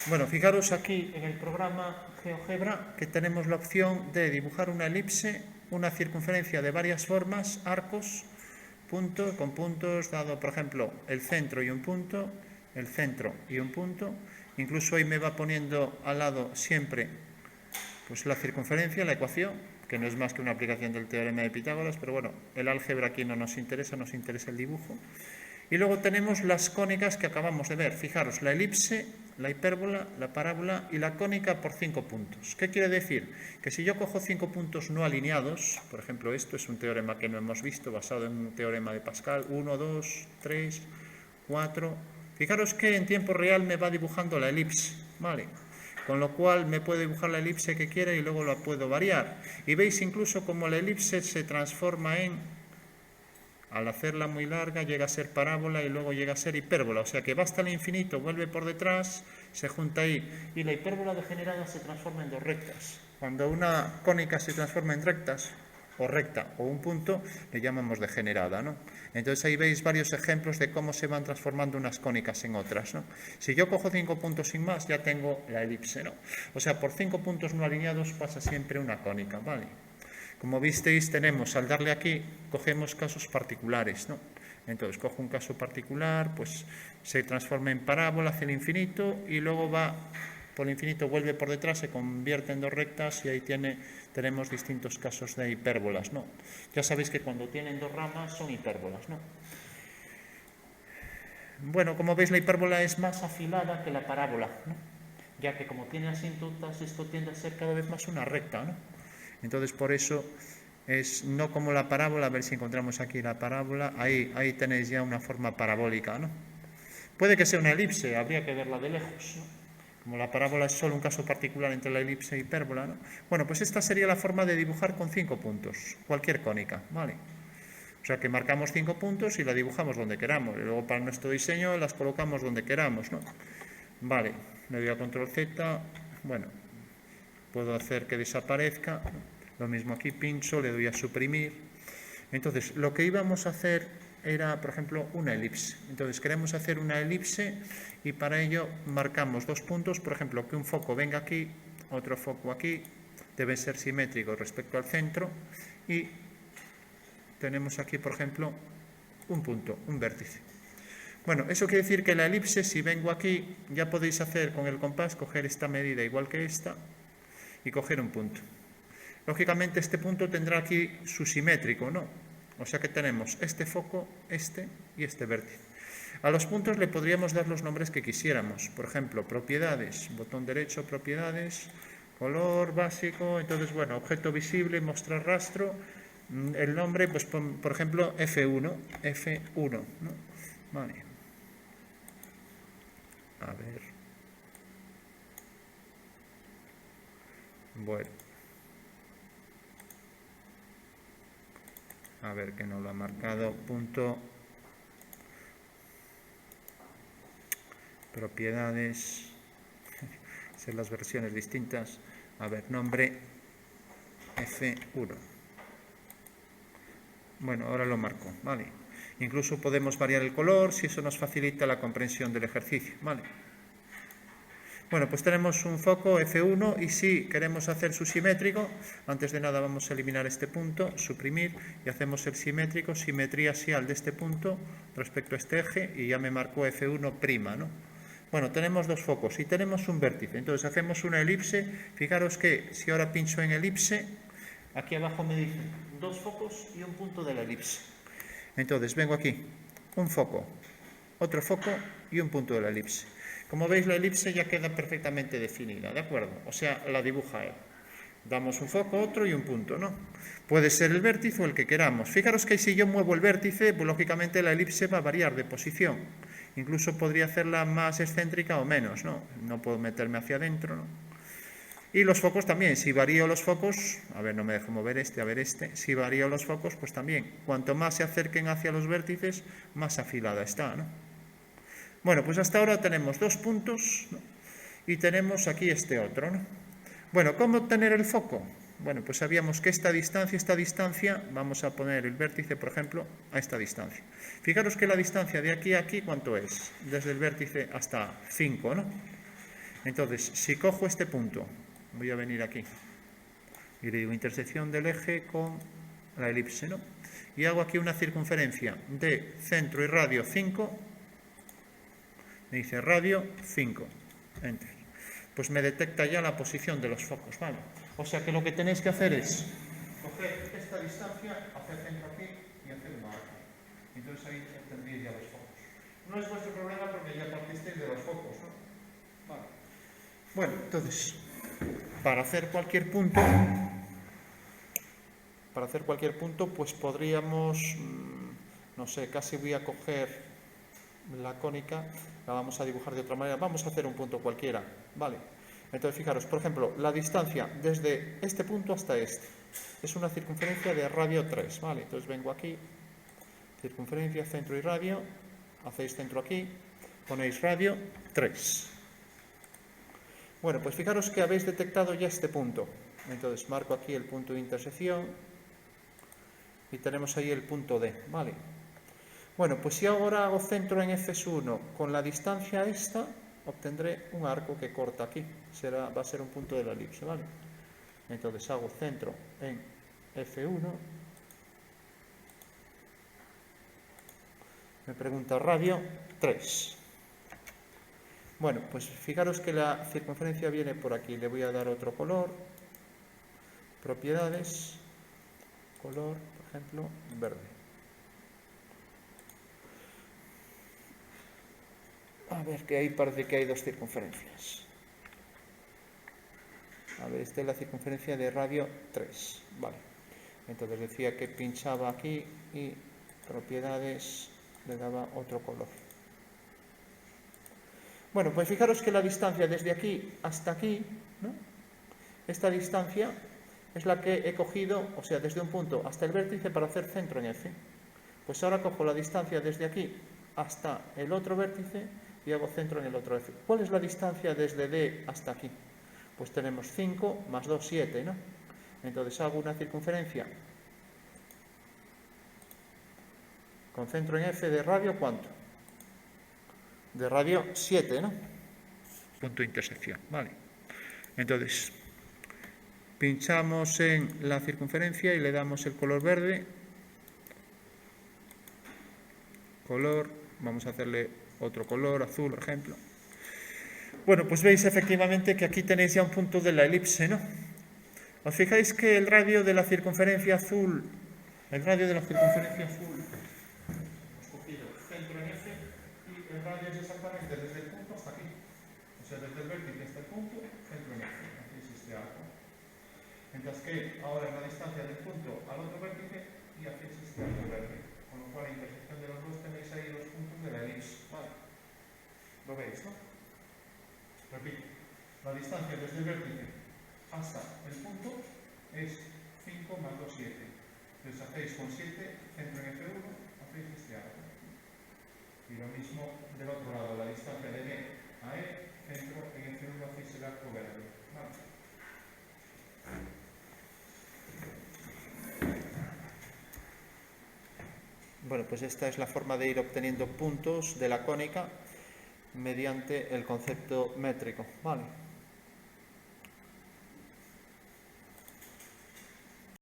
Bueno, fijaros aquí en el programa GeoGebra que tenemos la opción de dibujar una elipse, una circunferencia de varias formas, arcos, punto con puntos, dado por ejemplo el centro y un punto, el centro y un punto. Incluso ahí me va poniendo al lado siempre pues la circunferencia, la ecuación, que no es más que una aplicación del teorema de Pitágoras, pero bueno, el álgebra aquí no nos interesa el dibujo. Y luego tenemos las cónicas que acabamos de ver. Fijaros, la elipse, la hipérbola, la parábola y la cónica por 5 puntos. ¿Qué quiere decir? Que si yo cojo 5 puntos no alineados, por ejemplo, esto es un teorema que no hemos visto, basado en un teorema de Pascal, 1, 2, 3, 4. Fijaros que en tiempo real me va dibujando la elipse, ¿vale? Con lo cual me puede dibujar la elipse que quiera y luego la puedo variar. Y veis incluso como la elipse se transforma al hacerla muy larga llega a ser parábola y luego llega a ser hipérbola, o sea que va hasta el infinito, vuelve por detrás, se junta ahí, y la hipérbola degenerada se transforma en dos rectas. Cuando una cónica se transforma en rectas, o recta, o un punto, le llamamos degenerada, ¿no? Entonces ahí veis varios ejemplos de cómo se van transformando unas cónicas en otras, ¿no? Si yo cojo 5 puntos sin más, ya tengo la elipse, ¿no? O sea, por 5 puntos no alineados pasa siempre una cónica, ¿vale? Como visteis, tenemos, al darle aquí, cogemos casos particulares, ¿no? Entonces, cojo un caso particular, pues se transforma en parábola hacia el infinito y luego va por el infinito, vuelve por detrás, se convierte en dos rectas y ahí tenemos distintos casos de hipérbolas, ¿no? Ya sabéis que cuando tienen dos ramas son hipérbolas, ¿no? Bueno, como veis, la hipérbola es más afilada que la parábola, ¿no? Ya que como tiene asíntotas, esto tiende a ser cada vez más una recta, ¿no? Entonces, por eso es no como la parábola, a ver si encontramos aquí la parábola, ahí tenéis ya una forma parabólica, ¿no? Puede que sea una elipse, habría que verla de lejos, ¿no? Como la parábola es solo un caso particular entre la elipse e hipérbola, ¿no? Bueno, pues esta sería la forma de dibujar con 5 puntos, cualquier cónica, ¿vale? O sea que marcamos 5 puntos y la dibujamos donde queramos, y luego para nuestro diseño las colocamos donde queramos, ¿no? Vale, le doy a control Z, bueno, puedo hacer que desaparezca, lo mismo aquí, pincho, le doy a suprimir. Entonces, lo que íbamos a hacer era, por ejemplo, una elipse. Entonces, queremos hacer una elipse y para ello marcamos 2 puntos, por ejemplo, que un foco venga aquí, otro foco aquí, debe ser simétrico respecto al centro y tenemos aquí, por ejemplo, un punto, un vértice. Bueno, eso quiere decir que la elipse, si vengo aquí, ya podéis hacer con el compás, coger esta medida igual que esta y coger un punto. Lógicamente este punto tendrá aquí su simétrico, ¿no? O sea que tenemos este foco, este y este vértice. A los puntos le podríamos dar los nombres que quisiéramos. Por ejemplo, propiedades, botón derecho, propiedades, color básico, entonces, bueno, objeto visible, mostrar rastro, el nombre, pues por ejemplo, F1, ¿no? Vale. A ver. Bueno. A ver que no lo ha marcado. Punto. Propiedades. Son las versiones distintas. A ver, nombre F1. Bueno, ahora lo marco, ¿vale? Incluso podemos variar el color si eso nos facilita la comprensión del ejercicio, ¿vale? Bueno, pues tenemos un foco F1 y si queremos hacer su simétrico, antes de nada vamos a eliminar este punto, suprimir y hacemos el simétrico, simetría axial de este punto respecto a este eje y ya me marcó F1', ¿no? Bueno, tenemos dos focos y tenemos un vértice, entonces hacemos una elipse. Fijaros que si ahora pincho en elipse, aquí abajo me dicen 2 focos y un punto de la elipse. Entonces vengo aquí, un foco, otro foco y un punto de la elipse. Como veis, la elipse ya queda perfectamente definida, ¿de acuerdo? O sea, la dibuja él. Damos un foco, otro y un punto, ¿no? Puede ser el vértice o el que queramos. Fijaros que si yo muevo el vértice, pues lógicamente la elipse va a variar de posición. Incluso podría hacerla más excéntrica o menos, ¿no? No puedo meterme hacia adentro, ¿no? Y los focos también, si varío los focos, a ver, no me dejo mover este, a ver este, si varío los focos, pues también, cuanto más se acerquen hacia los vértices, más afilada está, ¿no? Bueno, pues hasta ahora tenemos 2 puntos, ¿no? Y tenemos aquí este otro, ¿no? Bueno, ¿cómo obtener el foco? Bueno, pues sabíamos que esta distancia, vamos a poner el vértice, por ejemplo, a esta distancia. Fijaros que la distancia de aquí a aquí, ¿cuánto es? Desde el vértice hasta 5, ¿no? Entonces, si cojo este punto, voy a venir aquí y le digo intersección del eje con la elipse, ¿no? Y hago aquí una circunferencia de centro y radio 5, me dice radio 5, enter. Pues me detecta ya la posición de los focos, ¿vale? O sea que lo que tenéis que hacer es coger esta distancia, hacer centro aquí y hacer una aquí. Entonces ahí tendréis ya los focos. No es vuestro problema porque ya partisteis de los focos, ¿no? Vale. Bueno, entonces, para hacer cualquier punto, pues podríamos, no sé, casi voy a coger la cónica, la vamos a dibujar de otra manera, vamos a hacer un punto cualquiera, ¿vale? Entonces, fijaros, por ejemplo, la distancia desde este punto hasta este es una circunferencia de radio 3, ¿vale? Entonces vengo aquí, circunferencia, centro y radio, hacéis centro aquí, ponéis radio 3. Bueno, pues fijaros que habéis detectado ya este punto. Entonces marco aquí el punto de intersección y tenemos ahí el punto D, ¿vale? Bueno, pues si ahora hago centro en F1 con la distancia esta, obtendré un arco que corta aquí. Va a ser un punto de la elipse, ¿vale? Entonces hago centro en F1. Me pregunta radio 3. Bueno, pues fijaros que la circunferencia viene por aquí. Le voy a dar otro color. Propiedades. Color, por ejemplo, verde. A ver, que ahí parece que hay dos circunferencias. A ver, esta es la circunferencia de radio 3. Vale. Entonces decía que pinchaba aquí y propiedades le daba otro color. Bueno, pues fijaros que la distancia desde aquí hasta aquí, ¿no? Esta distancia es la que he cogido, o sea, desde un punto hasta el vértice para hacer centro en F. Pues ahora cojo la distancia desde aquí hasta el otro vértice y hago centro en el otro F. ¿Cuál es la distancia desde D hasta aquí? Pues tenemos 5 más 2, 7, ¿no? Entonces hago una circunferencia con centro en F de radio, ¿cuánto? De radio 7, ¿no? Punto de intersección, vale. Entonces, pinchamos en la circunferencia y le damos el color verde. Color, vamos a hacerle otro color, azul, por ejemplo. Bueno, pues veis efectivamente que aquí tenéis ya un punto de la elipse, ¿no? ¿Os fijáis que el radio de la circunferencia azul, hemos cogido centro en F y el radio es exactamente desde el punto hasta aquí? O sea, desde el vértice hasta el punto, centro en F. Aquí es este arco. Mientras que ahora en la distancia del punto al otro vértice y hacéis este arco verde. Con lo cual, la intersección de los dos tenéis ahí los puntos de la elipse. Vale. ¿Lo veis, no? Repito. La distancia desde el vértice hasta el punto es 5 más 2, 7. Entonces hacéis con 7, centro en F1, hacéis este arco. Y lo mismo del otro lado, la distancia de D a E, centro en F1, hacéis el arco verde. Vale. Bueno, pues esta es la forma de ir obteniendo puntos de la cónica mediante el concepto métrico. Vale.